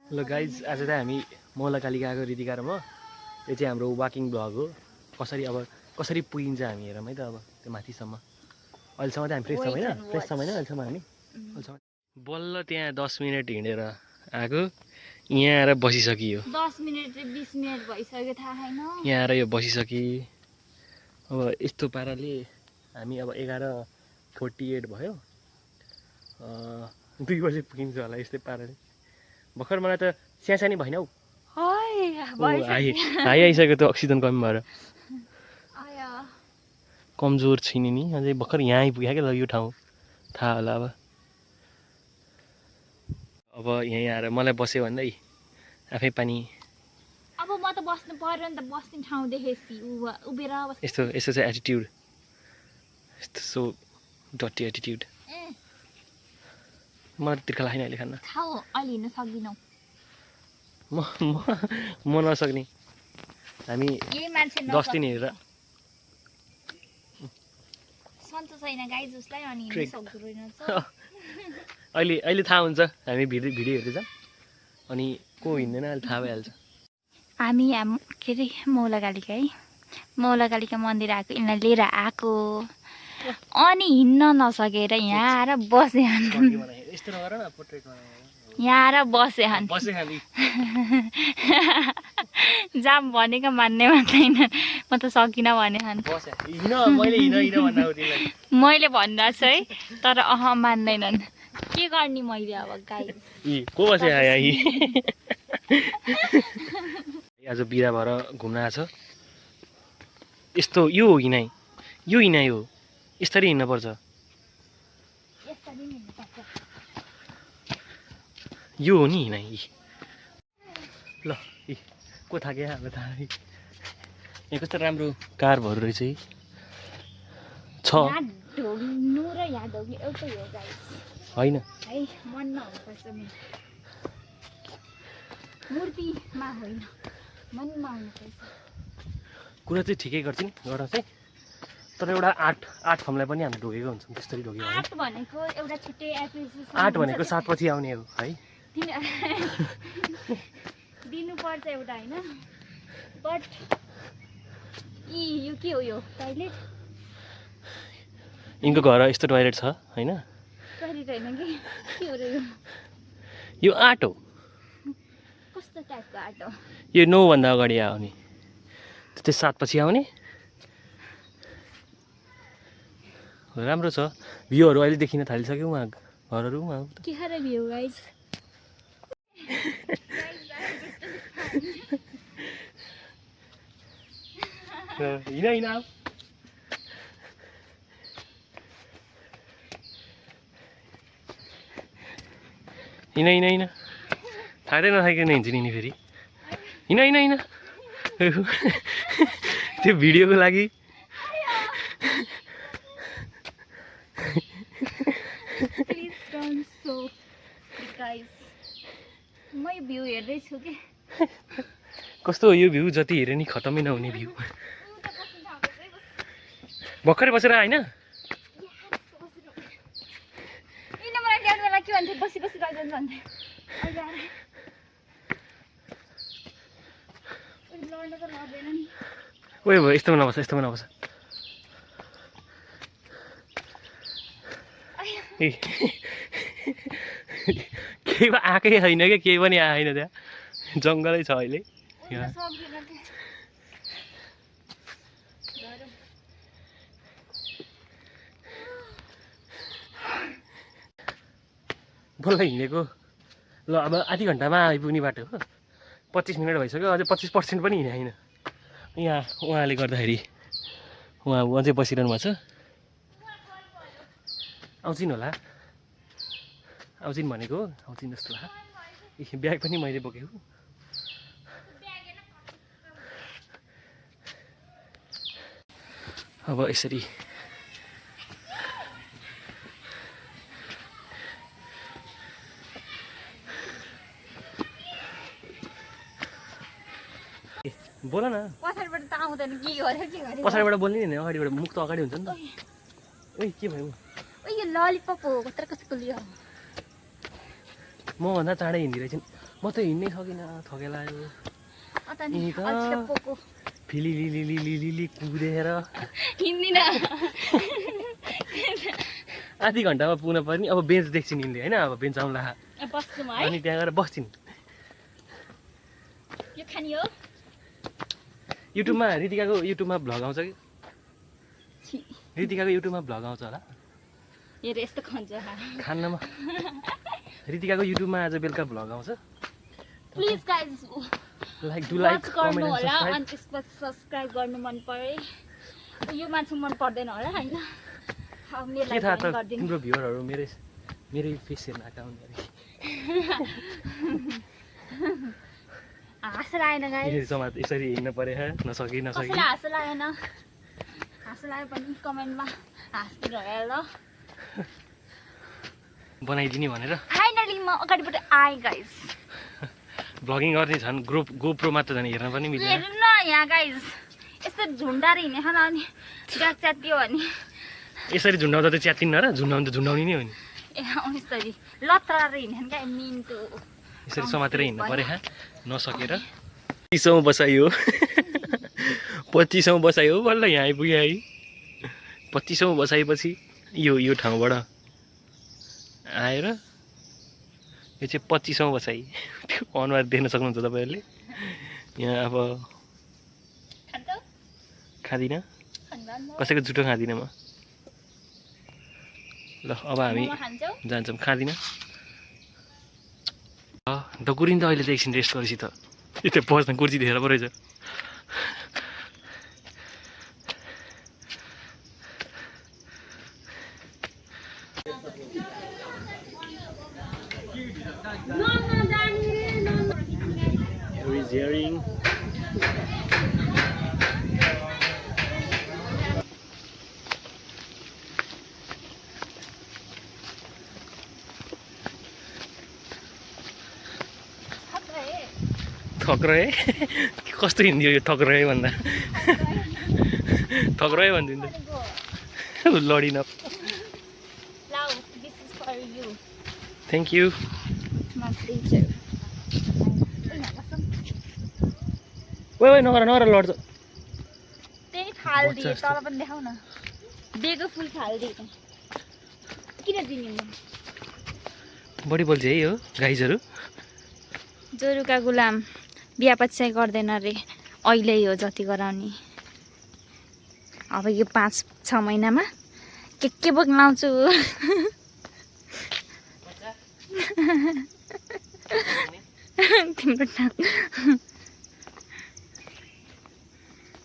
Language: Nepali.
ल गाइज आज चाहिँ हामी मौलाकाली गएको रितिका र म यो चाहिँ हाम्रो वाकिङ भ्लग हो कसरी पुगिन्छ हामी हेरौँ है त अब त्यो माथिसम्म अहिलेसम्म चाहिँ हामी फ्रेस छौँ होइन अहिलेसम्म हामी बल्ल त्यहाँ 10 मिनट हिँडेर आएको यहाँ आएर बसिसकियो 10 मिनट 20 मिनट भइसक्यो थाहा छैन यहाँ आएर यो बसिसकि अब यस्तो पाराले हामी अब 11:48 भयो 2 बजे पुगिन्छ होला यस्तै पाराले भर्खर मलाई त स्यासानी भएन हौ हाई आइसक्यो त्यो अक्सिजन कमी भएर कमजोर छैन नि अझै भर्खर यहाँ आइपुग्यो क्या यो ठाउँ थाहा होला अब यहीँ आएर मलाई बस्यो भन्दै आफै पानी अब म त बस्नु पर्यो नि त बस्ने ठाउँ देखेपछि उभिएर यस्तो चाहिँ एटिट्युड यस्तो सो डटी एटिट्युड मलाई तिर्खा लाग्दैन अहिले खान्न खाऊ अलि हिँड्न सक्दिनौ म नसक्ने हामी 10 दिन हेरेर सन्चो छैन गाइज उसलाई अनि हिँड्न सक्दैन अहिले थाहा हुन्छ हामी भिडियो हेर्दै छौँ अनि को हिँड्दैन अहिले थाहा भइहाल्छ हामी के अरे मौलाकालीका है मौलाकालीका मन्दिर आएको यिनीलाई लिएर आएको अनि हिँड्न नसकेर यहाँ आएर बसे यहाँ आएर बसे जाम भनेको मान्ने मान्दैन म त सकिनँ भने मैले भन्दा छु है तर मान्दैनन् के गर्ने मैले अब गाई को बसे आज बिदा भएर घुम्न आएको छ यस्तो यो हो हिँडाइ यो यसरी हिँड्नुपर्छ यो हो नि हिँडाइ ल को थाक्यो हाम्रो थाहा यहाँ कस्तो राम्रो कारहरू रहेछ छ होइन कुरा चाहिँ ठिकै गर्छन् गर चाहिँ तर एउटा आठ फर्मलाई पनि हामी ढोगेको हुन्छौँ त्यस्तरी ढोग्यो आठ भनेको 7 पछि आउने हो है दिनुपर्छ एउटा होइन बट यो के हो यो टोइलेट यिनको घर यस्तो टोइलेट छ होइन टोइलेट होइन के हो र यो आठ हो कस्तो टाइपको आठ हो यो 9 भन्दा अगाडि आउने त्यो 7 पछि आउने राम्रो छ भ्यूहरू अहिले देखिन थालिसक्यो उहाँ घरहरू के खाएर भ्यू गाइस हिँड थाक्दै नथाकिकन हिँड्छु नि फेरि हिँड त्यो भिडियोको लागि म यो भ्यू हेर्दैछु कि कस्तो हो यो भ्यू जति हेरे नि खतमै नहुने भ्यू भर्खरै बसेर होइन ओए भयो यस्तोमा नबस केही आएकै छैन क्या केही पनि आएन त्यहाँ जङ्गलै छ अहिले बल्ल हिँडेको ल अब आधी घन्टामा आइपुग्ने बाटो हो 25 मिनट भइसक्यो अझै 25% पनि हिँडे होइन यहाँ उहाँले गर्दाखेरि उहाँ अझै बसिरहनु भएको छ आउँछिन् होला आउँछिन् भनेको आउँछिन् जस्तो लाग्यो ब्याग पनि मैले बोकेको अब यसरी बोल न पछाडिबाट त आउँदैन के गर्यो पछाडिबाट बोल्ने नि अगाडिबाट मुख त अगाडि हुन्छ नि त ओइ के भयो यो ललिपप हो कत्रो कसको लियो म भन्दा चाँडै हिँडिरहेछन् म त हिँड्नै सकिनँ थकेला यो अतनी यही त। अल्छे पोको फिलिलिलिलिलिलि कुदेर हिँड्दिन आधी घन्टामा पुग्न पर्ने अब बेन्च देख्छिन् यिनले होइन अब बेन्च आउँला बस्छु म है अनि त्यहाँ गएर बस्छिन् यो खानी हो युट्युबमा रितिकाको युट्युबमा भ्लग आउँछ कि छी रितिकाको युट्युबमा भ्लग आउँछ होला हेर यस्तो खन्छ खान्नमा रितिकाको युट्युबमा आज बेलुका भ्लग आउँछ please guys like do like watch गर्नु कमेन्ट होला एन्ड अनि त्यसपछि सब्स्क्राइब गर्नु मन परे यो मान्छे मन पर्दैन होला हैन मेरो के थाहा लागि त गर्दिनु तिम्रो भ्युअरहरू मेरै फेस हेर्न आएका हुन् अरे हाँस लागेन गाइज यसरी समात यसरी हिँड्न परे नसकी कसैलाई हाँस लागेन हाँस लाग्यो भने कमेन्टमा हाँस्दिनु होला ल बनाइदिने भनेर फाइनली म अगाडिबाट आएँ गाइज भ्लगिङ गर्ने झन् गोप्रोमा त झन् हेर्न पनि मिल्दैन हेर्नु न यहाँ गाइज यस्तो झुन्डाएर हिँडेछ न अनि ब्याग च्यातियो भने यसरी झुन्डाउँदा त च्यातिन्न र झुन्डाउनु त झुन्डाउने नै हो नि ए यसरी लत्राएर हिँडेछन् क्या मिन्टो यसरी समातेर हिँड्नु परे नसकेर 25औँ बसाइयो 25औँ बसाइयो बल्ल यहाँ आइपुग्यो है 25औँ बसाएपछि यो ठाउँबाट आएर यो चाहिँ 25औँ बसाइ त्यो अनुहार देख्न सक्नुहुन्छ तपाईँहरूले यहाँ अब खाँदिनँ कसैको जुठो खाँदिनँ म ल अब हामी जान्छौँ खाँदिनँ दगुरिन्छ अहिले त एकछिन रेस्ट गरेपछि त यता बस्न कुर्सी देखेर पो रहेछ Who is hearing? ठक्रे कस्तो हिँड्यो यो ठक्रे भन्दा ठक्रे भनिदिनु लडिन थ्याङ्क यू ओइ नगर लड्छ त्यही फालिदिए तल पनि देखाउ न बेगो फुल फालिदिए किन दिने बढी बोल्छ है हो गाइजहरू जोरुका गुलाम बिहा पछि चाहिँ गर्दैन रे अहिले हो जति गराउने अब यो 5-6 महिनामा के बोक्लाउँछु तिम्रो